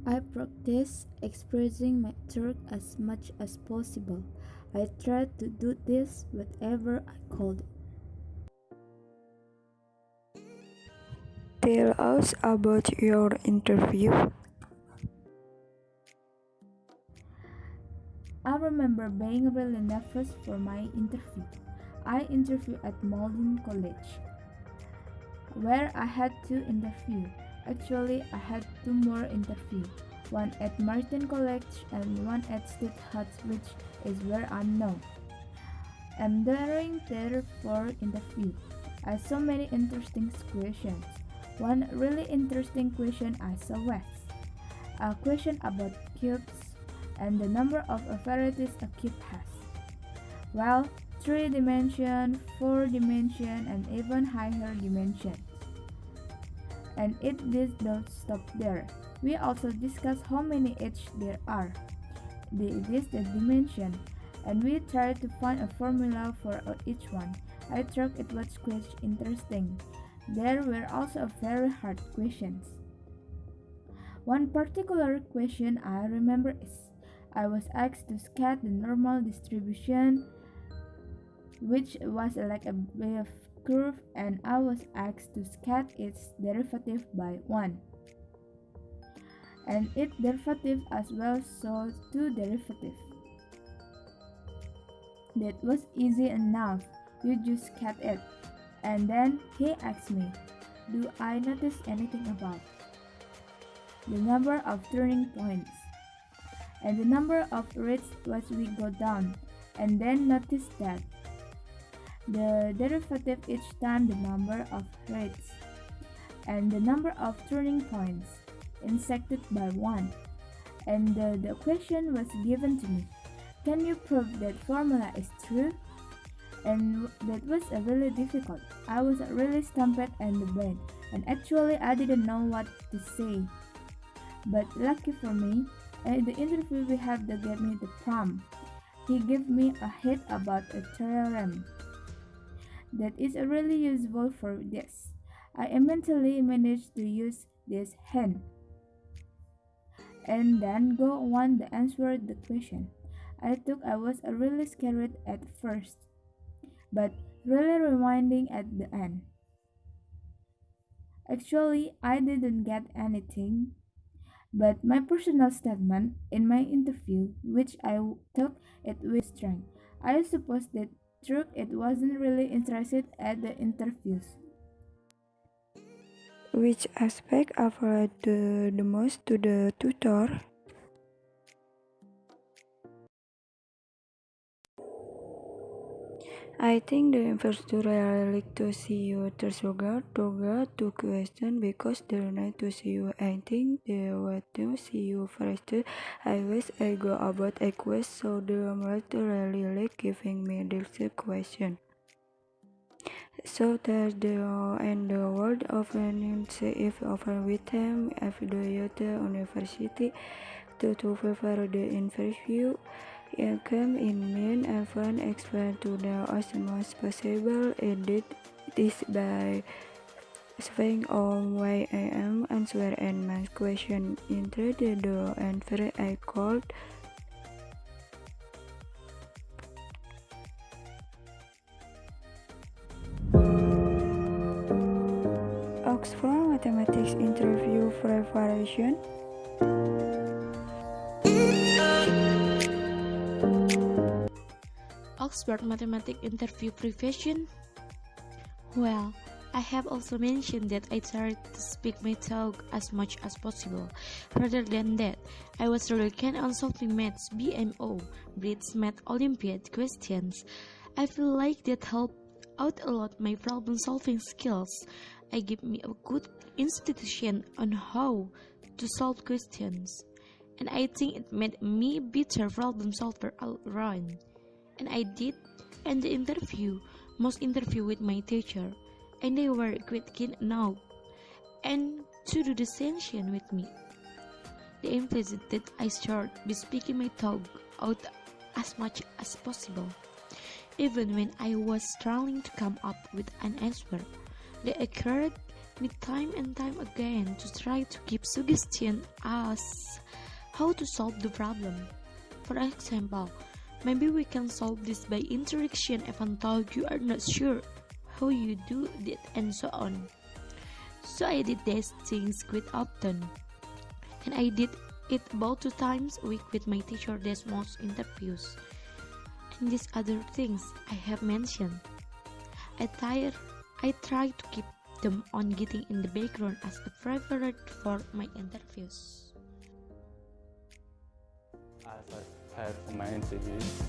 I practice expressing my thoughts as much as possible. I try to do this whatever I could. Tell us about your interview. I remember being really nervous for my interview. I interviewed at Malden College, where I had two interviews. Actually, I had two more interviews, one at Martin College and one at State Hut, which is where I'm now. And during their fourth interview, I saw many interesting questions. One really interesting question I saw was a question about cubes and the number of varieties a cube has. Well, 3 dimension, 4 dimension, and even higher dimensions. And it did not stop there. We also discussed how many edges there are. It is the dimension, and we tried to find a formula for each one. I thought it was quite interesting. There were also very hard questions. One particular question I remember is I was asked to sketch the normal distribution, which was like a wave curve, and I was asked to sketch its derivative by 1. And its derivative as well, so 2 derivatives. That was easy enough, you just sketch it. And then he asked me, do I notice anything about the number of turning points and the number of rates as we go down, and then notice that the derivative each time the number of rates and the number of turning points intersected by 1. And the question was given to me, can you prove that formula is true? And that was really difficult. I was really stumped in the brain, and actually I didn't know what to say. But lucky for me, in the interview we had that gave me the prompt. He gave me a hint about a theorem that is really useful for this. I mentally managed to use this hint and then go on to answer the question. I was really scared at first, but really rewinding at the end. Actually, I didn't get anything, but my personal statement in my interview, which I took it with strength. I suppose that truth it wasn't really interested at the interviews. Which aspect applied the most to the tutor? I think the first two really like to see you tersugar to question because they need to see you. I think they want to see you first. I wish I go about a quest so the might really like giving me this question. So that the and the world of say if over with them if the youth university to prepare the interview. It came in main event explained to the as much possible. It did this by saying why I am answer and my question into the answer I called. Oxford Mathematics Interview Preparation. Oxford Mathematics Interview Preparation? Well, I have also mentioned that I tried to speak my talk as much as possible. Rather than that, I was really keen on solving maths BMO, Brits Math Olympiad questions. I feel like that helped out a lot my problem solving skills. I give me a good institution on how to solve questions, and I think it made me better problem solver all around. And I did end the interview, most interview with my teacher, and they were quite keen now and to do the session with me. They insisted that I start by speaking my talk out as much as possible. Even when I was struggling to come up with an answer, they encouraged me time and time again to try to give suggestion as how to solve the problem. For example, maybe we can solve this by interaction even though you are not sure how you do it and so on. So I did these things quite often, and I did it about 2 times a week with my teacher these most interviews. And these other things I have mentioned, I try to keep them on getting in the background as a favorite for my interviews. As I had my interviews,